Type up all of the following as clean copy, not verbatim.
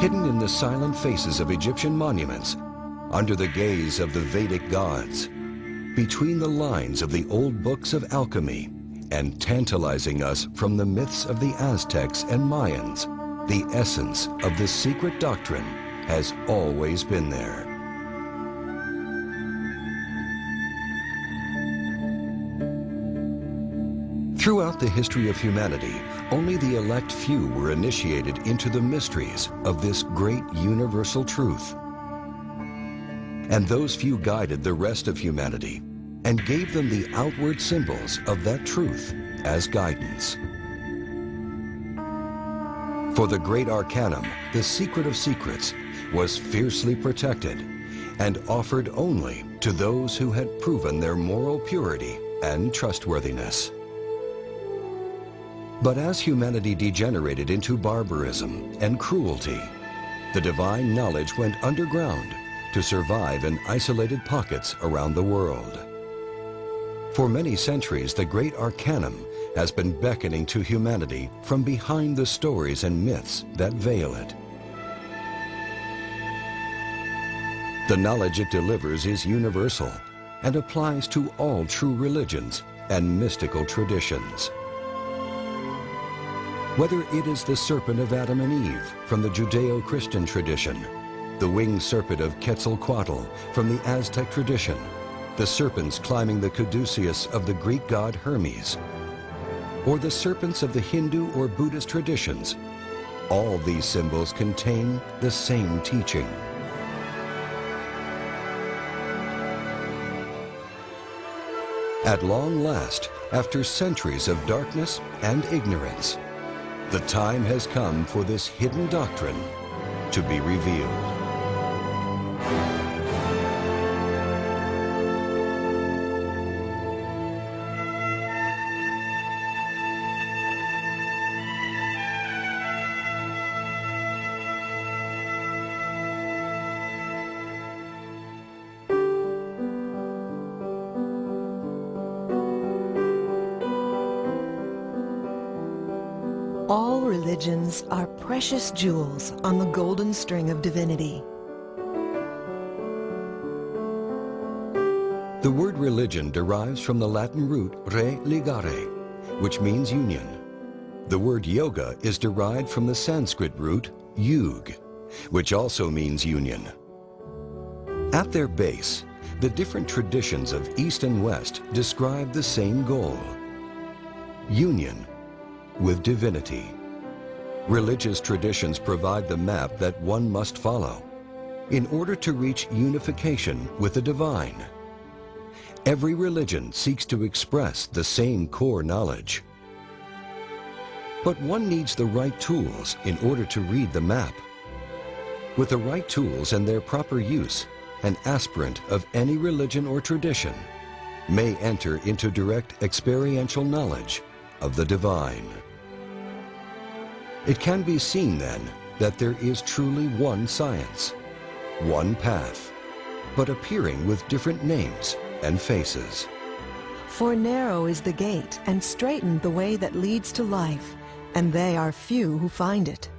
Hidden in the silent faces of Egyptian monuments, under the gaze of the Vedic gods, between the lines of the old books of alchemy, and tantalizing us from the myths of the Aztecs and Mayans, the essence of the secret doctrine has always been there. Throughout the history of humanity, only the elect few were initiated into the mysteries of this great universal truth. And those few guided the rest of humanity and gave them the outward symbols of that truth as guidance. For the great Arcanum, the secret of secrets, was fiercely protected and offered only to those who had proven their moral purity and trustworthiness. But as humanity degenerated into barbarism and cruelty, the divine knowledge went underground to survive in isolated pockets around the world. For many centuries, the great Arcanum has been beckoning to humanity from behind the stories and myths that veil it. The knowledge it delivers is universal and applies to all true religions and mystical traditions. Whether it is the serpent of Adam and Eve from the Judeo-Christian tradition, the winged serpent of Quetzalcoatl from the Aztec tradition, the serpents climbing the caduceus of the Greek god Hermes, or the serpents of the Hindu or Buddhist traditions, all these symbols contain the same teaching. At long last, after centuries of darkness and ignorance, the time has come for this hidden doctrine to be revealed. All religions are precious jewels on the golden string of divinity. The word religion derives from the Latin root re-ligare, which means union. The word yoga is derived from the Sanskrit root yug, which also means union. At their base, the different traditions of East and West describe the same goal: union with divinity. Religious traditions provide the map that one must follow in order to reach unification with the divine. Every religion seeks to express the same core knowledge. But one needs the right tools in order to read the map. With the right tools and their proper use, an aspirant of any religion or tradition may enter into direct experiential knowledge of the divine. It can be seen then that there is truly one science, one path, but appearing with different names and faces. For narrow is the gate, and straitened the way that leads to life, and they are few who find it.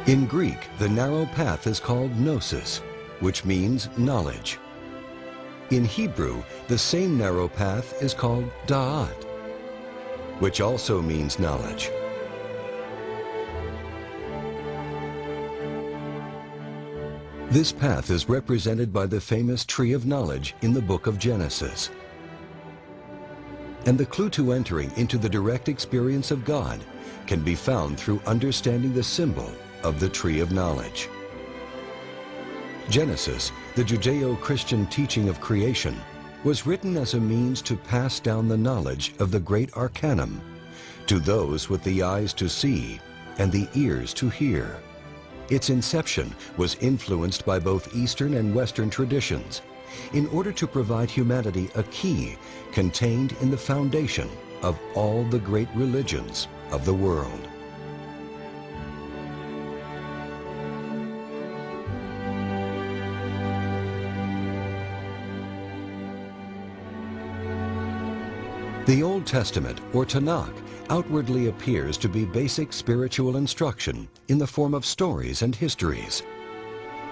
In Greek, the narrow path is called gnosis, which means knowledge. In Hebrew, the same narrow path is called da'at, which also means knowledge. This path is represented by the famous tree of knowledge in the book of Genesis. And the clue to entering into the direct experience of God can be found through understanding the symbol of the tree of knowledge. Genesis, the Judeo-Christian teaching of creation, was written as a means to pass down the knowledge of the great arcanum to those with the eyes to see and the ears to hear. Its inception was influenced by both Eastern and Western traditions in order to provide humanity a key contained in the foundation of all the great religions of the world. The Old Testament, or Tanakh, outwardly appears to be basic spiritual instruction in the form of stories and histories.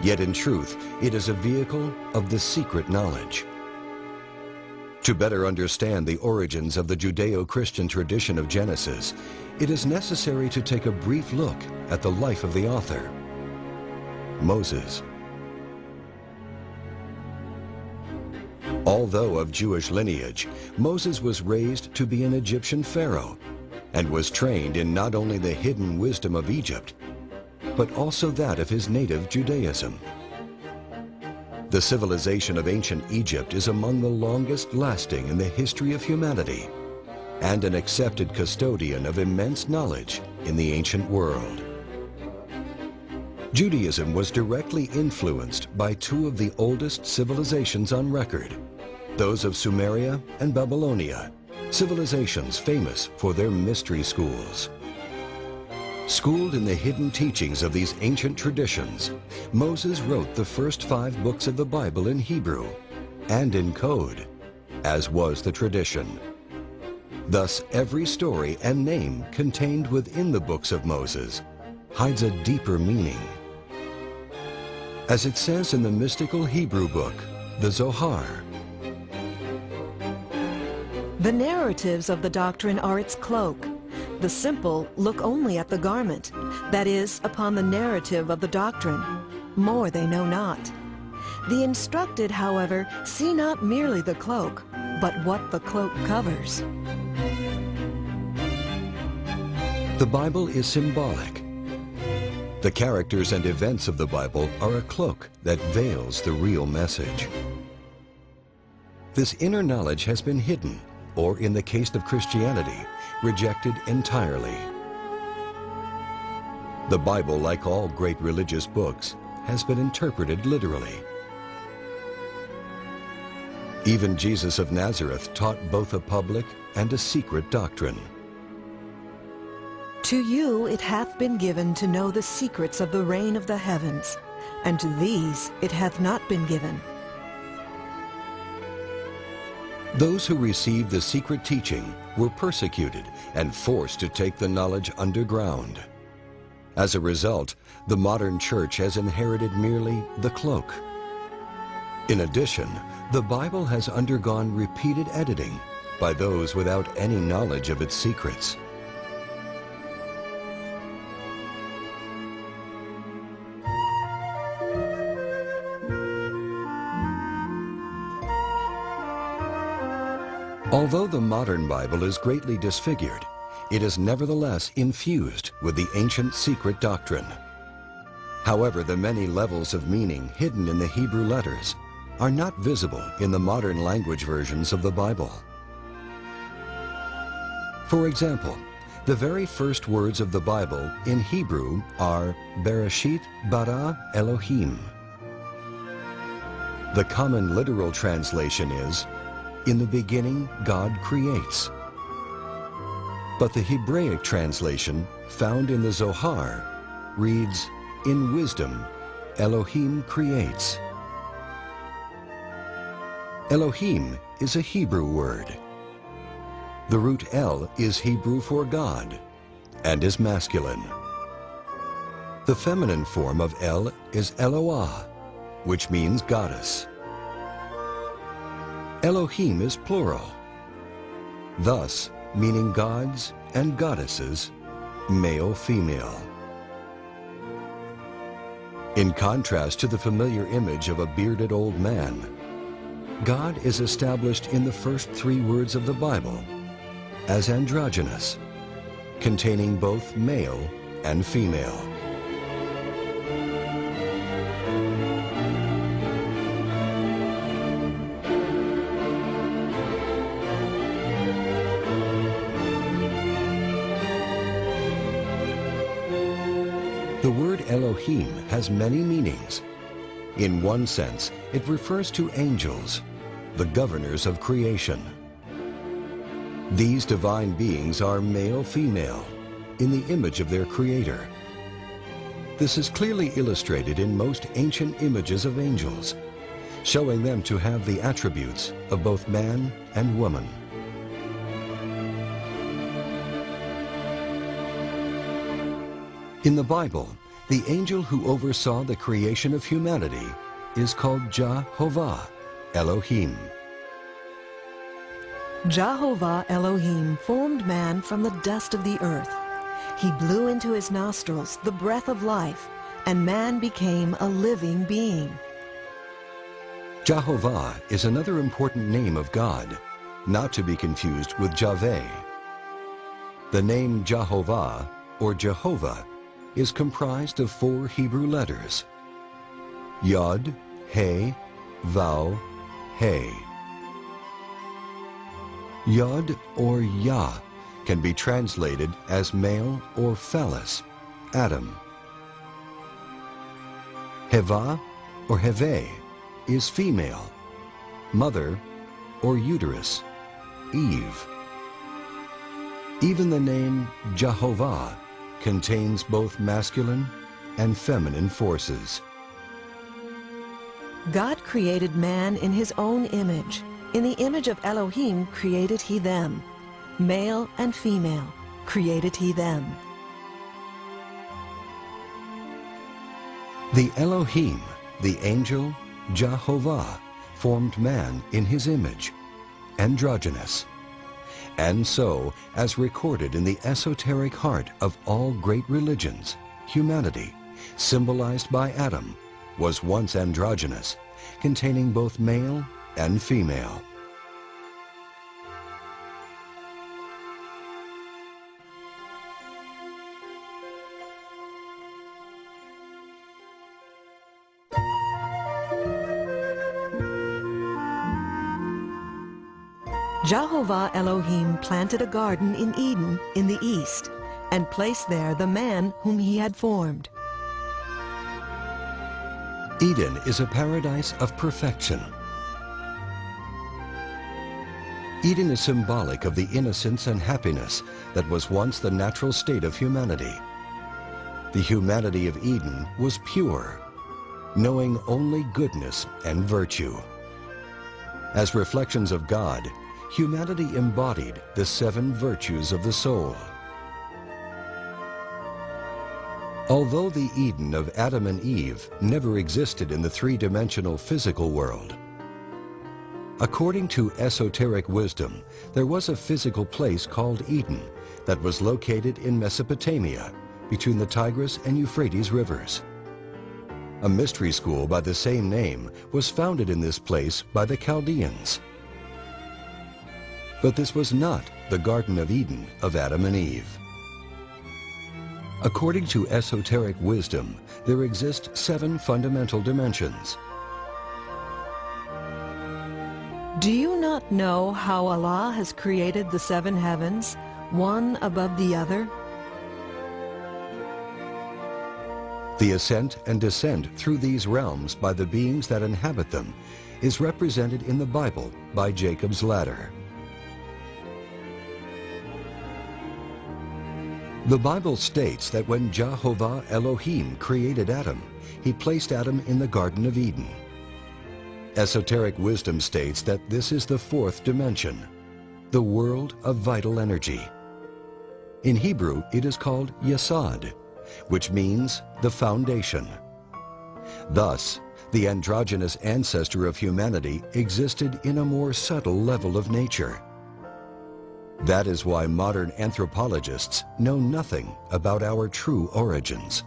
Yet in truth, it is a vehicle of the secret knowledge. To better understand the origins of the Judeo-Christian tradition of Genesis, it is necessary to take a brief look at the life of the author, Moses. Although of Jewish lineage, Moses was raised to be an Egyptian pharaoh and was trained in not only the hidden wisdom of Egypt, but also that of his native Judaism. The civilization of ancient Egypt is among the longest lasting in the history of humanity and an accepted custodian of immense knowledge in the ancient world. Judaism was directly influenced by two of the oldest civilizations on record, those of Sumeria and Babylonia, civilizations famous for their mystery schools. Schooled in the hidden teachings of these ancient traditions, Moses wrote the first 5 books of the Bible in Hebrew and in code, as was the tradition. Thus, every story and name contained within the books of Moses hides a deeper meaning. As it says in the mystical Hebrew book, the Zohar, The narratives of the doctrine are its cloak. The simple look only at the garment, that is, upon the narrative of the doctrine. More they know not. The instructed, however, see not merely the cloak, but what the cloak covers. The Bible is symbolic. The characters and events of the Bible are a cloak that veils the real message. This inner knowledge has been hidden, or in the case of Christianity, rejected entirely. The Bible, like all great religious books, has been interpreted literally. Even Jesus of Nazareth taught both a public and a secret doctrine. To you it hath been given to know the secrets of the reign of the heavens, and to these it hath not been given. Those who received the secret teaching were persecuted and forced to take the knowledge underground. As a result, the modern church has inherited merely the cloak. In addition, the Bible has undergone repeated editing by those without any knowledge of its secrets. Although the modern Bible is greatly disfigured, it is nevertheless infused with the ancient secret doctrine. However, the many levels of meaning hidden in the Hebrew letters are not visible in the modern language versions of the Bible. For example, the very first words of the Bible in Hebrew are Bereshit bara Elohim. The common literal translation is, "In the beginning, God creates." But the Hebraic translation, found in the Zohar, reads, "In wisdom, Elohim creates." Elohim is a Hebrew word. The root El is Hebrew for God and is masculine. The feminine form of El is Eloah, which means goddess. Elohim is plural, thus meaning gods and goddesses, male, female. In contrast to the familiar image of a bearded old man, God is established in the first 3 words of the Bible as androgynous, containing both male and female. The word Elohim has many meanings. In one sense, it refers to angels, the governors of creation. These divine beings are male-female, in the image of their creator. This is clearly illustrated in most ancient images of angels, showing them to have the attributes of both man and woman. In the Bible, the angel who oversaw the creation of humanity is called Jehovah Elohim. Jehovah Elohim formed man from the dust of the earth. He blew into his nostrils the breath of life, and man became a living being. Jehovah is another important name of God, not to be confused with Javeh. The name Jehovah, or Jehovah, is comprised of 4 Hebrew letters: Yod, He, Vav, He. Yod or Yah can be translated as male or phallus, Adam. Heva or Heve is female, mother or uterus, Eve. Even the name Jehovah contains both masculine and feminine forces. God created man in his own image. In the image of Elohim created he them. Male and female created he them. The Elohim, the angel Jehovah, formed man in his image, androgynous. And so, as recorded in the esoteric heart of all great religions, humanity, symbolized by Adam, was once androgynous, containing both male and female. Jehovah Elohim planted a garden in Eden in the east, and placed there the man whom he had formed. Eden is a paradise of perfection. Eden is symbolic of the innocence and happiness that was once the natural state of humanity. The humanity of Eden was pure, knowing only goodness and virtue. As reflections of God, humanity embodied the 7 virtues of the soul. Although the Eden of Adam and Eve never existed in the 3-dimensional physical world, according to esoteric wisdom, there was a physical place called Eden that was located in Mesopotamia, between the Tigris and Euphrates rivers. A mystery school by the same name was founded in this place by the Chaldeans. But this was not the Garden of Eden of Adam and Eve. According to esoteric wisdom, there exist 7 fundamental dimensions. Do you not know how Allah has created the 7 heavens, one above the other? The ascent and descent through these realms by the beings that inhabit them is represented in the Bible by Jacob's ladder. The Bible states that when Jehovah Elohim created Adam, he placed Adam in the Garden of Eden. Esoteric wisdom states that this is the fourth dimension, the world of vital energy. In Hebrew, it is called Yesod, which means the foundation. Thus, the androgynous ancestor of humanity existed in a more subtle level of nature. That is why modern anthropologists know nothing about our true origins.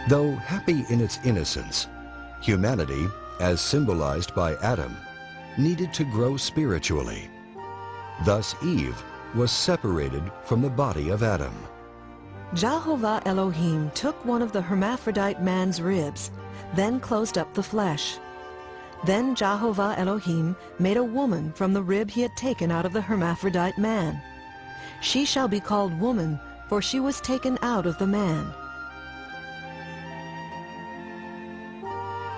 Though happy in its innocence, humanity, as symbolized by Adam, needed to grow spiritually. Thus Eve was separated from the body of Adam. Jehovah Elohim took one of the hermaphrodite man's ribs, then closed up the flesh. Then Jehovah Elohim made a woman from the rib he had taken out of the hermaphrodite man. She shall be called woman, for she was taken out of the man.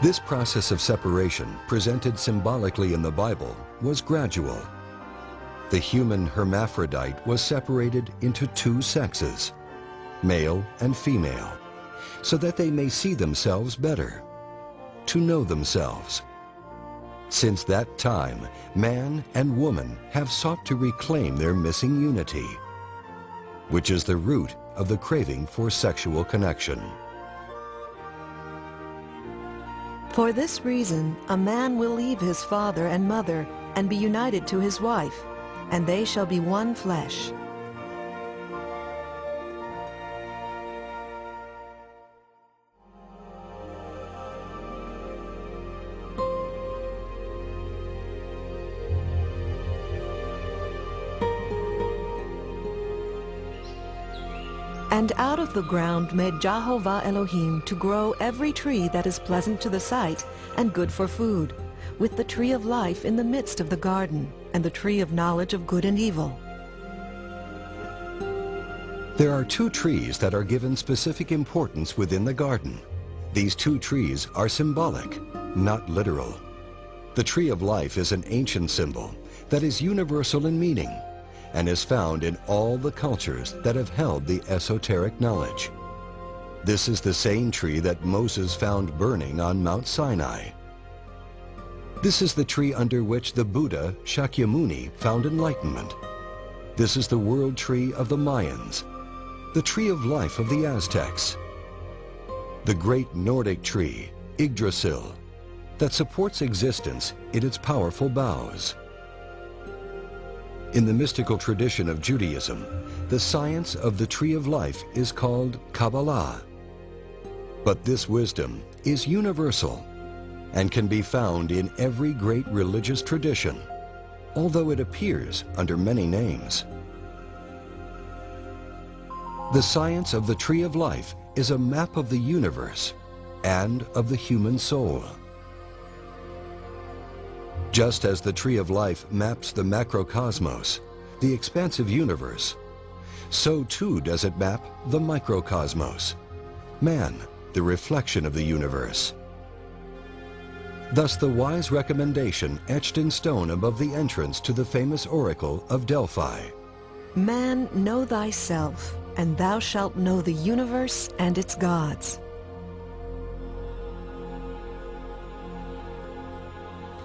This process of separation, presented symbolically in the Bible, was gradual. The human hermaphrodite was separated into two sexes, male and female, so that they may see themselves better, to know themselves. Since that time, man and woman have sought to reclaim their missing unity, which is the root of the craving for sexual connection. For this reason, a man will leave his father and mother and be united to his wife, and they shall be one flesh. And out of the ground made Jehovah Elohim to grow every tree that is pleasant to the sight and good for food, with the tree of life in the midst of the garden, and the tree of knowledge of good and evil. There are two trees that are given specific importance within the garden. These two trees are symbolic, not literal. The tree of life is an ancient symbol that is universal in meaning, and is found in all the cultures that have held the esoteric knowledge. This is the same tree that Moses found burning on Mount Sinai. This is the tree under which the Buddha Shakyamuni found enlightenment. This is the world tree of the Mayans, the tree of life of the Aztecs, the great Nordic tree, Yggdrasil, that supports existence in its powerful boughs. In the mystical tradition of Judaism, the science of the tree of life is called Kabbalah. But this wisdom is universal and can be found in every great religious tradition, although it appears under many names. The science of the tree of life is a map of the universe and of the human soul. Just as the tree of life maps the macrocosmos, the expansive universe, so too does it map the microcosmos, man, the reflection of the universe. Thus the wise recommendation etched in stone above the entrance to the famous oracle of Delphi. Man, know thyself, and thou shalt know the universe and its gods.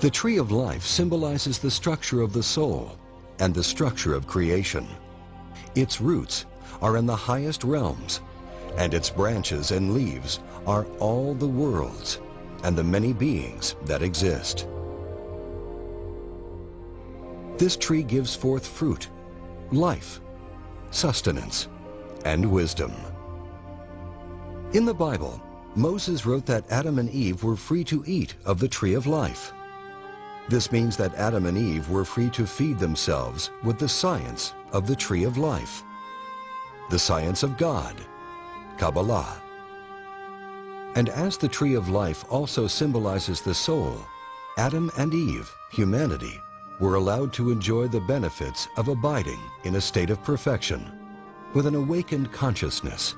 The tree of life symbolizes the structure of the soul and the structure of creation. Its roots are in the highest realms, and its branches and leaves are all the worlds and the many beings that exist. This tree gives forth fruit, life, sustenance, and wisdom. In the Bible, Moses wrote that Adam and Eve were free to eat of the tree of life. This means that Adam and Eve were free to feed themselves with the science of the tree of life, the science of God, Kabbalah. And as the tree of life also symbolizes the soul, Adam and Eve, humanity, were allowed to enjoy the benefits of abiding in a state of perfection, with an awakened consciousness.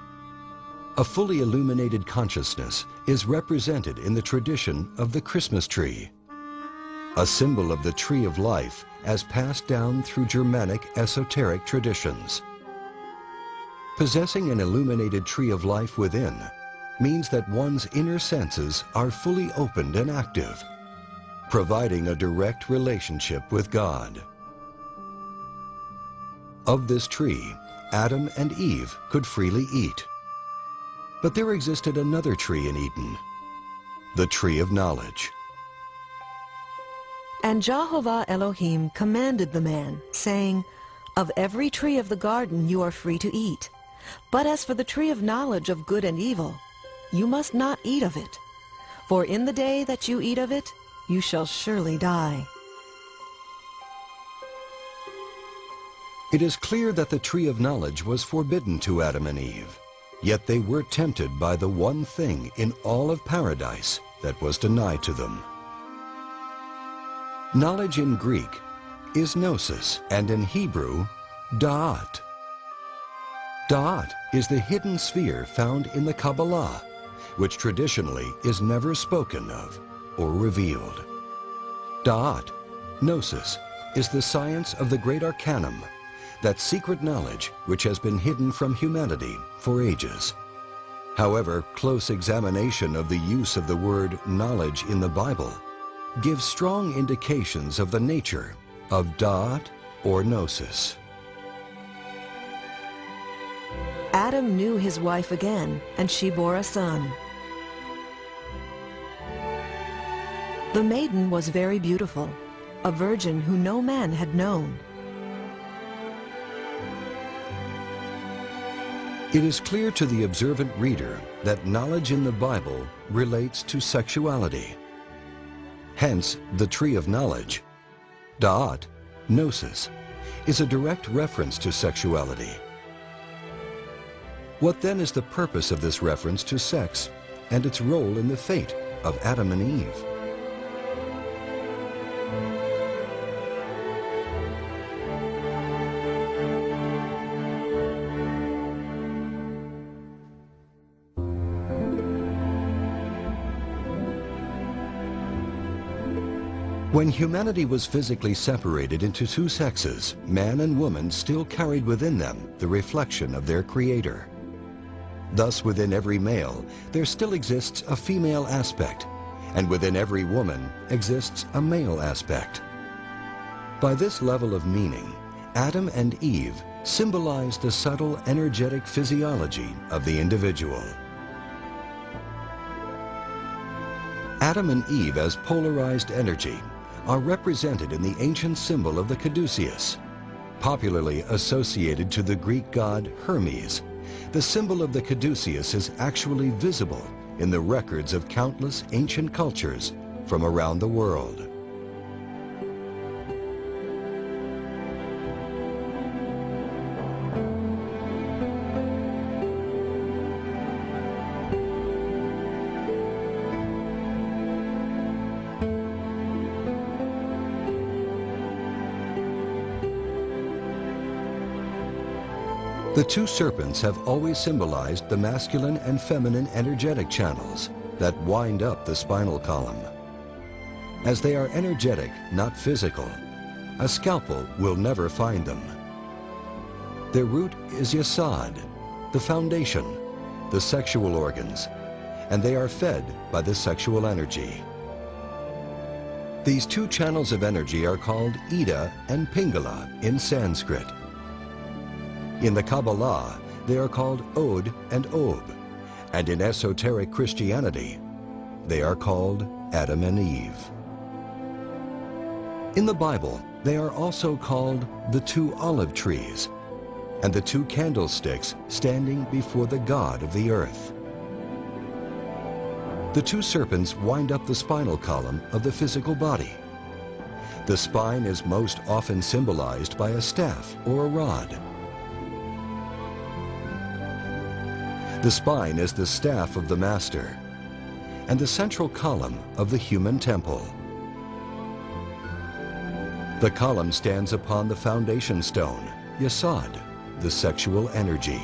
A fully illuminated consciousness is represented in the tradition of the Christmas tree. a symbol of the tree of life as passed down through Germanic esoteric traditions. Possessing an illuminated tree of life within means that one's inner senses are fully opened and active, providing a direct relationship with God. Of this tree, Adam and Eve could freely eat. But there existed another tree in Eden, the tree of knowledge. And Jehovah Elohim commanded the man, saying, "Of every tree of the garden you are free to eat, but as for the tree of knowledge of good and evil, you must not eat of it. For in the day that you eat of it, you shall surely die." It is clear that the tree of knowledge was forbidden to Adam and Eve, yet they were tempted by the one thing in all of paradise that was denied to them. Knowledge in Greek is gnosis, and in Hebrew, da'at. Da'at is the hidden sphere found in the Kabbalah, which traditionally is never spoken of or revealed. Da'at, gnosis, is the science of the great arcanum, that secret knowledge which has been hidden from humanity for ages. However, close examination of the use of the word knowledge in the Bible gives strong indications of the nature of da'at or gnosis. Adam knew his wife again, and she bore a son. The maiden was very beautiful, a virgin who no man had known. It is clear to the observant reader that knowledge in the Bible relates to sexuality. Hence, the tree of knowledge, da'at, gnosis, is a direct reference to sexuality. What then is the purpose of this reference to sex and its role in the fate of Adam and Eve? When humanity was physically separated into two sexes, man and woman still carried within them the reflection of their Creator. Thus, within every male, there still exists a female aspect, and within every woman exists a male aspect. By this level of meaning, Adam and Eve symbolized the subtle energetic physiology of the individual. Adam and Eve as polarized energy are represented in the ancient symbol of the caduceus. Popularly associated to the Greek god Hermes, the symbol of the caduceus is actually visible in the records of countless ancient cultures from around the world. The two serpents have always symbolized the masculine and feminine energetic channels that wind up the spinal column. As they are energetic, not physical, a scalpel will never find them. Their root is yesod, the foundation, the sexual organs, and they are fed by the sexual energy. These two channels of energy are called Ida and Pingala in Sanskrit. In the Kabbalah, they are called Od and Ob, and in esoteric Christianity, they are called Adam and Eve. In the Bible, they are also called the two olive trees and the two candlesticks standing before the God of the earth. The two serpents wind up the spinal column of the physical body. The spine is most often symbolized by a staff or a rod. The spine is the staff of the master and the central column of the human temple. The column stands upon the foundation stone, yesod, the sexual energy.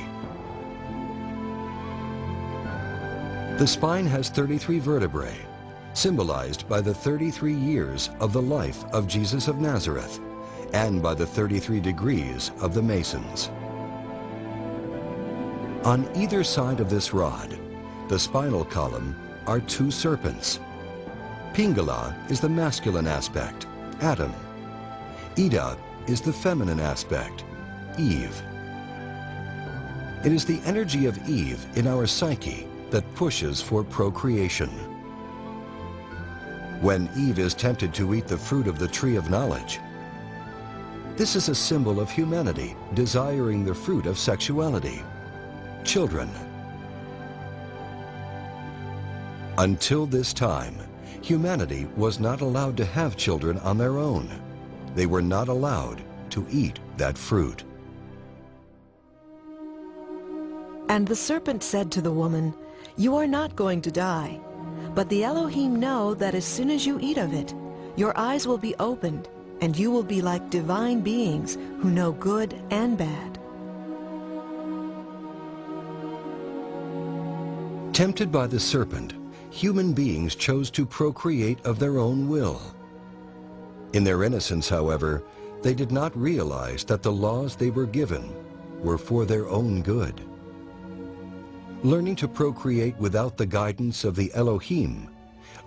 The spine has 33 vertebrae, symbolized by the 33 years of the life of Jesus of Nazareth and by the 33 degrees of the Masons. On either side of this rod, the spinal column, are two serpents. Pingala is the masculine aspect, Adam. Ida is the feminine aspect, Eve. It is the energy of Eve in our psyche that pushes for procreation. When Eve is tempted to eat the fruit of the tree of knowledge, this is a symbol of humanity desiring the fruit of sexuality, children. Until this time, humanity was not allowed to have children on their own. They were not allowed to eat that fruit. And the serpent said to the woman, "You are not going to die, but the Elohim know that as soon as you eat of it, your eyes will be opened, and you will be like divine beings who know good and bad." Tempted by the serpent, human beings chose to procreate of their own will. In their innocence, however, they did not realize that the laws they were given were for their own good. Learning to procreate without the guidance of the Elohim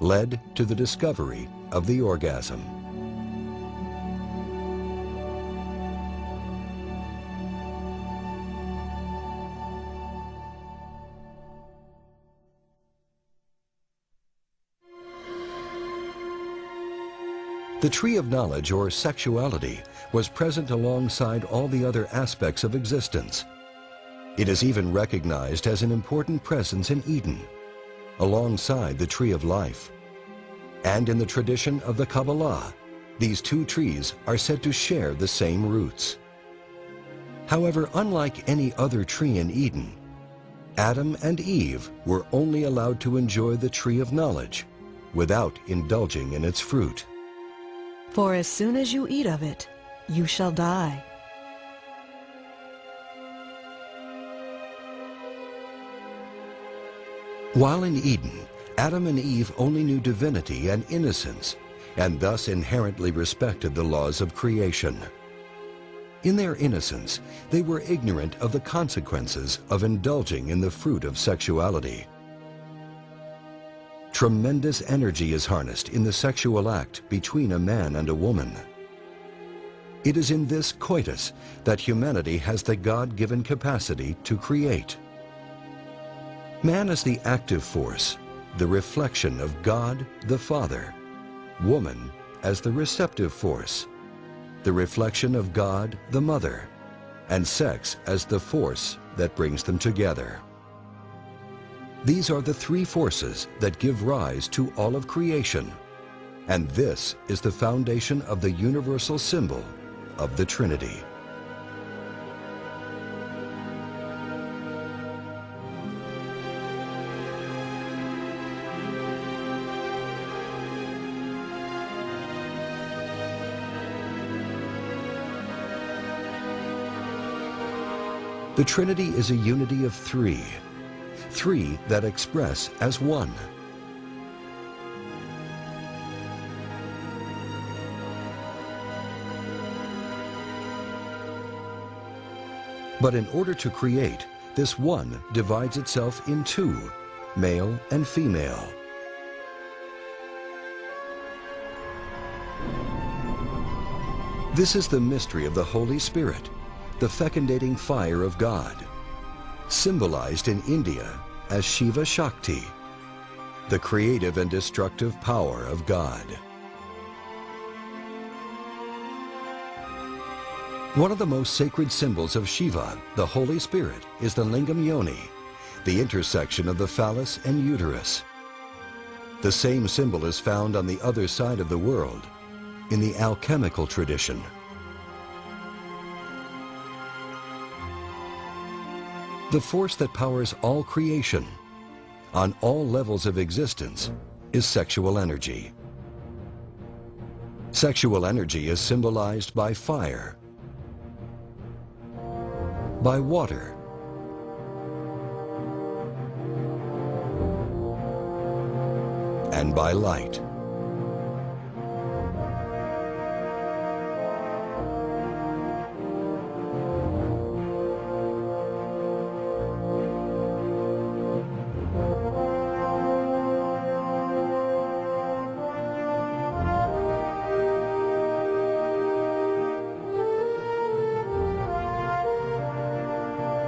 led to the discovery of the orgasm. The tree of knowledge, or sexuality, was present alongside all the other aspects of existence. It is even recognized as an important presence in Eden, alongside the tree of life. And in the tradition of the Kabbalah, these two trees are said to share the same roots. However, unlike any other tree in Eden, Adam and Eve were only allowed to enjoy the tree of knowledge without indulging in its fruit. For as soon as you eat of it, you shall die. While in Eden, Adam and Eve only knew divinity and innocence, and thus inherently respected the laws of creation. In their innocence, they were ignorant of the consequences of indulging in the fruit of sexuality. Tremendous energy is harnessed in the sexual act between a man and a woman. It is in this coitus that humanity has the God-given capacity to create. Man is the active force, the reflection of God the Father. Woman as the receptive force, the reflection of God the Mother. And sex as the force that brings them together. These are the three forces that give rise to all of creation, and this is the foundation of the universal symbol of the Trinity. The Trinity is a unity of three that express as one. But in order to create, this one divides itself in two, male and female. This is the mystery of the Holy Spirit, the fecundating fire of God, symbolized in India as Shiva Shakti, the creative and destructive power of God. One of the most sacred symbols of Shiva, the Holy Spirit, is the lingam yoni, the intersection of the phallus and uterus. The same symbol is found on the other side of the world, in the alchemical tradition. The force that powers all creation, on all levels of existence, is sexual energy. Sexual energy is symbolized by fire, by water, and by light.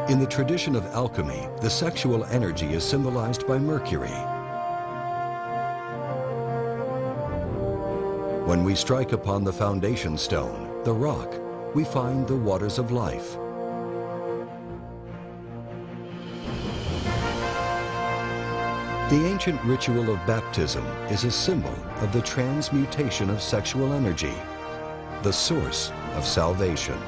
In the tradition of alchemy, the sexual energy is symbolized by Mercury. When we strike upon the foundation stone, the rock, we find the waters of life. The ancient ritual of baptism is a symbol of the transmutation of sexual energy, the source of salvation.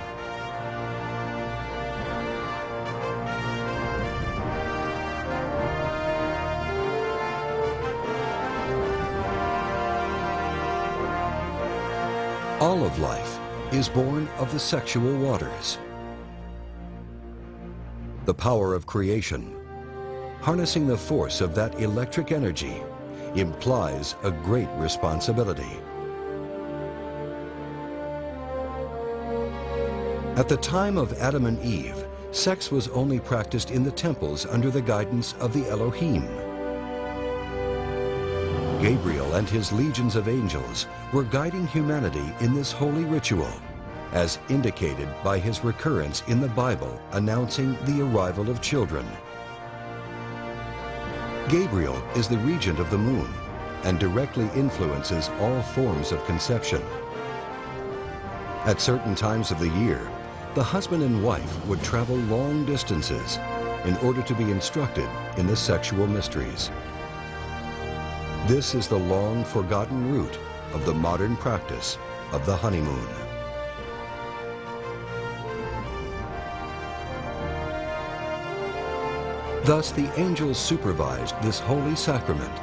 All of life is born of the sexual waters. The power of creation, harnessing the force of that electric energy, implies a great responsibility. At the time of Adam and Eve, sex was only practiced in the temples under the guidance of the Elohim. Gabriel and his legions of angels were guiding humanity in this holy ritual, as indicated by his recurrence in the Bible announcing the arrival of children. Gabriel is the regent of the moon and directly influences all forms of conception. At certain times of the year, the husband and wife would travel long distances in order to be instructed in the sexual mysteries. This is the long-forgotten root of the modern practice of the honeymoon. Thus, the angels supervised this holy sacrament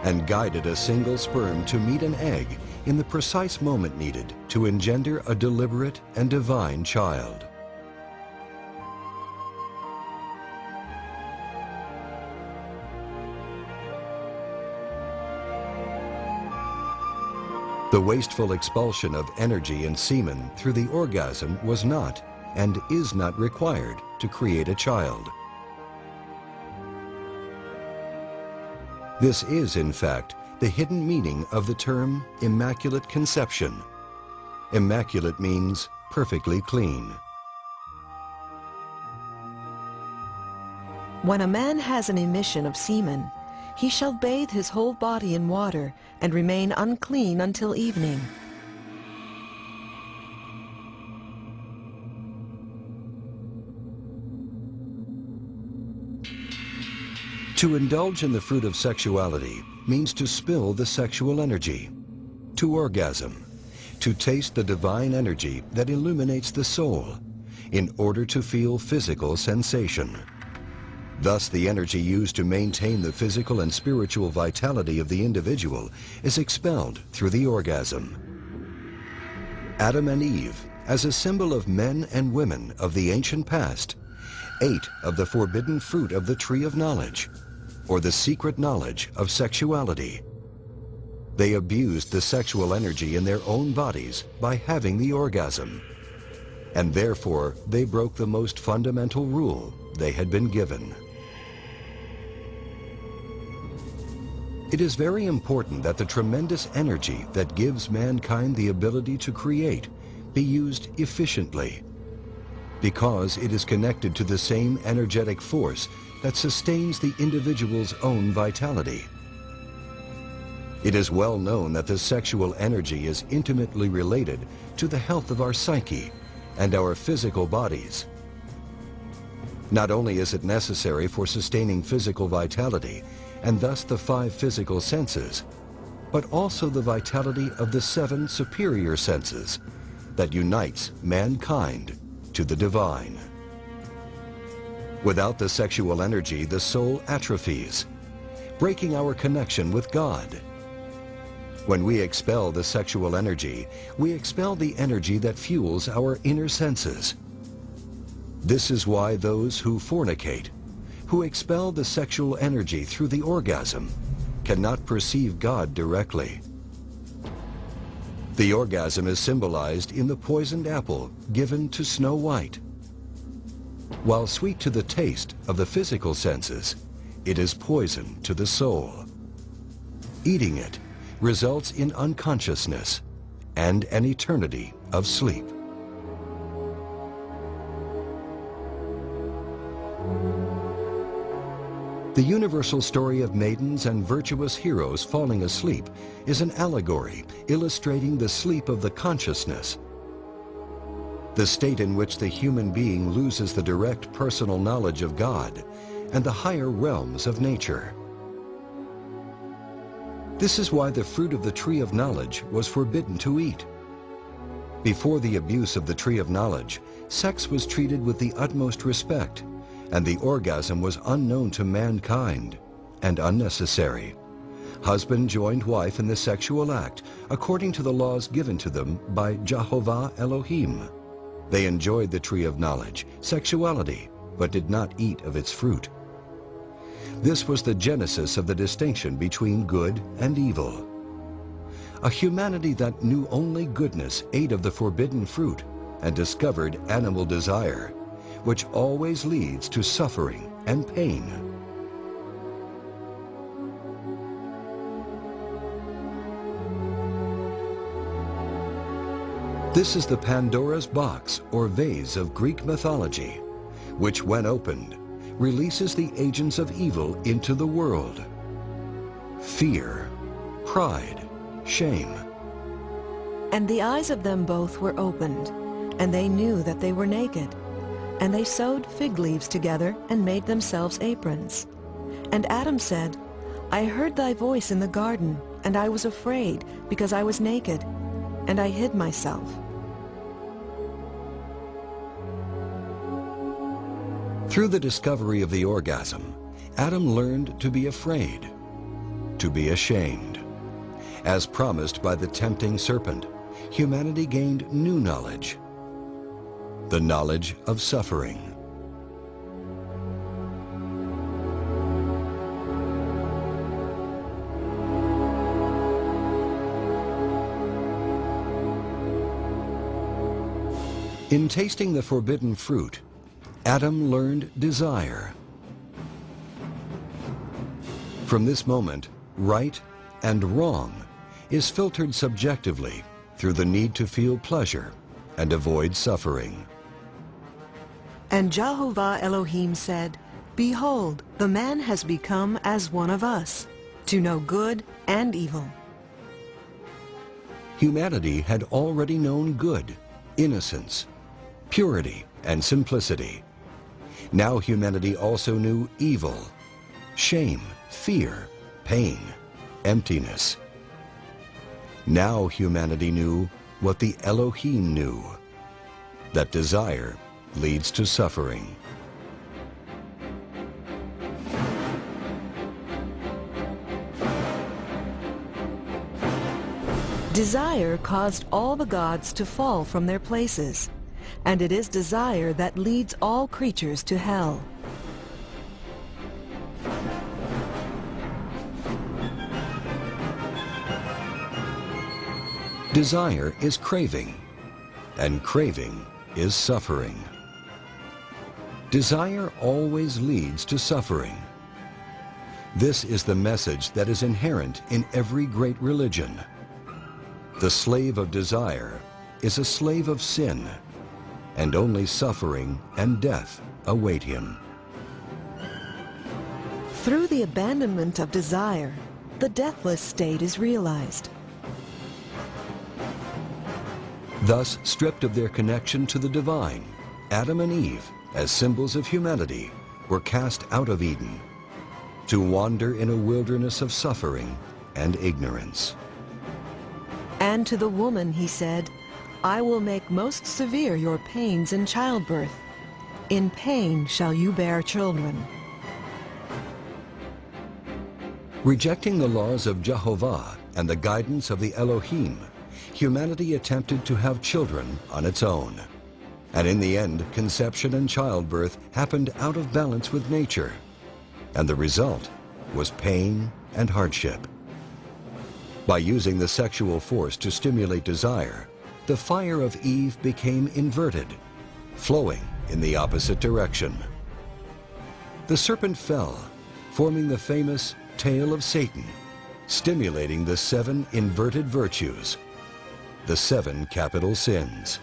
and guided a single sperm to meet an egg in the precise moment needed to engender a deliberate and divine child. The wasteful expulsion of energy and semen through the orgasm was not and is not required to create a child. This is, in fact, the hidden meaning of the term immaculate conception. Immaculate means perfectly clean. When a man has an emission of semen, he shall bathe his whole body in water and remain unclean until evening. To indulge in the fruit of sexuality means to spill the sexual energy, to orgasm, to taste the divine energy that illuminates the soul in order to feel physical sensation. Thus, the energy used to maintain the physical and spiritual vitality of the individual is expelled through the orgasm. Adam and Eve, as a symbol of men and women of the ancient past, ate of the forbidden fruit of the tree of knowledge, or the secret knowledge of sexuality. They abused the sexual energy in their own bodies by having the orgasm, and therefore they broke the most fundamental rule they had been given. It is very important that the tremendous energy that gives mankind the ability to create be used efficiently, because it is connected to the same energetic force that sustains the individual's own vitality. It is well known that the sexual energy is intimately related to the health of our psyche and our physical bodies. Not only is it necessary for sustaining physical vitality, and thus the 5 physical senses, but also the vitality of the 7 superior senses that unites mankind to the divine. Without the sexual energy, the soul atrophies, breaking our connection with God. When we expel the sexual energy, we expel the energy that fuels our inner senses. This is why those who fornicate, who expel the sexual energy through the orgasm, cannot perceive God directly. The orgasm is symbolized in the poisoned apple given to Snow White. While sweet to the taste of the physical senses, it is poison to the soul. Eating it results in unconsciousness and an eternity of sleep. The universal story of maidens and virtuous heroes falling asleep is an allegory illustrating the sleep of the consciousness, the state in which the human being loses the direct personal knowledge of God and the higher realms of nature. This is why the fruit of the tree of knowledge was forbidden to eat. Before the abuse of the tree of knowledge, sex was treated with the utmost respect, and the orgasm was unknown to mankind and unnecessary. Husband joined wife in the sexual act according to the laws given to them by Jehovah Elohim. They enjoyed the tree of knowledge, sexuality, but did not eat of its fruit. This was the genesis of the distinction between good and evil. A humanity that knew only goodness ate of the forbidden fruit and discovered animal desire, which always leads to suffering and pain. This is the Pandora's box or vase of Greek mythology, which when opened, releases the agents of evil into the world. Fear, pride, shame. And the eyes of them both were opened, and they knew that they were naked. And they sewed fig leaves together and made themselves aprons. And Adam said, I heard thy voice in the garden, and I was afraid, because I was naked, and I hid myself. Through the discovery of the orgasm, Adam learned to be afraid, to be ashamed. As promised by the tempting serpent, humanity gained new knowledge, the knowledge of suffering. In tasting the forbidden fruit, Adam learned desire. From this moment, right and wrong is filtered subjectively through the need to feel pleasure and avoid suffering. And Jehovah Elohim said, Behold, the man has become as one of us, to know good and evil. Humanity had already known good, innocence, purity, and simplicity. Now humanity also knew evil, shame, fear, pain, emptiness. Now humanity knew what the Elohim knew, that desire leads to suffering. Desire caused all the gods to fall from their places, and it is desire that leads all creatures to hell. Desire is craving, and craving is suffering. Desire always leads to suffering. This is the message that is inherent in every great religion. The slave of desire is a slave of sin, and only suffering and death await him. Through the abandonment of desire, the deathless state is realized. Thus, stripped of their connection to the divine, Adam and Eve, as symbols of humanity, were cast out of Eden to wander in a wilderness of suffering and ignorance. And to the woman he said, I will make most severe your pains in childbirth. In pain shall you bear children. Rejecting the laws of Jehovah and the guidance of the Elohim, humanity attempted to have children on its own. And in the end, conception and childbirth happened out of balance with nature. And the result was pain and hardship. By using the sexual force to stimulate desire, the fire of Eve became inverted, flowing in the opposite direction. The serpent fell, forming the famous tail of Satan, stimulating the 7 inverted virtues, the 7 capital sins.